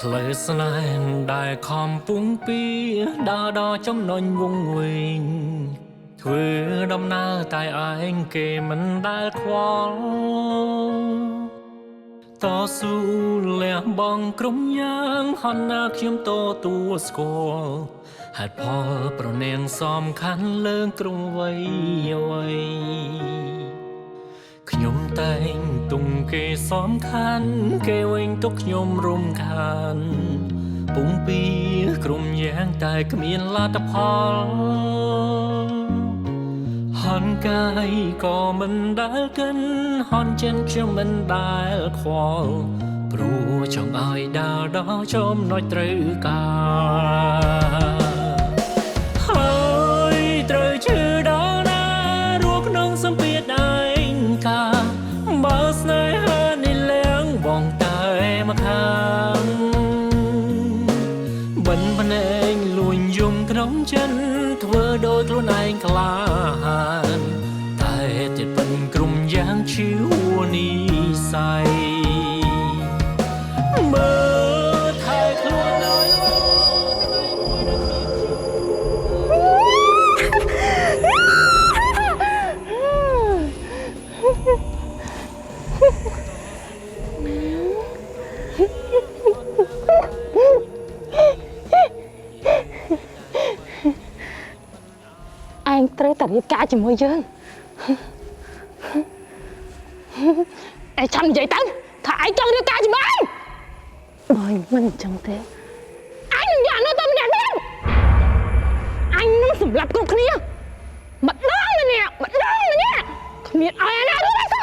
ផ្លូវស្នេហ៍ដែលខំពុងពីដើរដល់ចំណុចវង្វេងធ្វើដំណើរតែឯងគេមិនដែលខ្វល់តស៊ូលះបង់ក្រុមយ៉ាងហន់ណាខ្ញុំតទួស្គាល់ហេតុផលប្រនាងសំខាន់លើក្រុមវ័យអ្វីខ្ញុំតែងទុំគេសំខាន់គេវិញទុកខ្ញុំរំខានពុំពីក្រុមយ៉ាងតែគ្មានលទ្ធផលហន់កាយក៏មិនដែលកិនហន់ចិនខ្ញុំមិនដែលខ្វល់ព្រោះចង់ឲ្យដើរដល់ចំណុចត្រូវការហើយត្រូវជឿដល់ណារស់ក្នុងសម្ពាធឯងកាបើស្នេហានេះលៀងបងតែមកខាងបិណ្ឌភ្នែកលួញយំក្នុងចិនធ្វើដោយខ្លួនឯងក្លាហានតែទៀតបិណ្ឌក្រុមយ៉ាងឈឺហួនីស័យមើលថែខ្លួនឲ្យឯងត្រូវតែរៀបការជាមួយយើងឯងចាំនិយាយទៅថាឯងចង់រៀបការជាមួយឯងបើមិនអញ្ចឹងទេអញនឹងយកនៅតែម្នាក់ទៀតអញនឹងសម្លាប់គ្រប់គ្នាម្ដងម្នាក់គ្មានឲ្យអាណារស់សោះ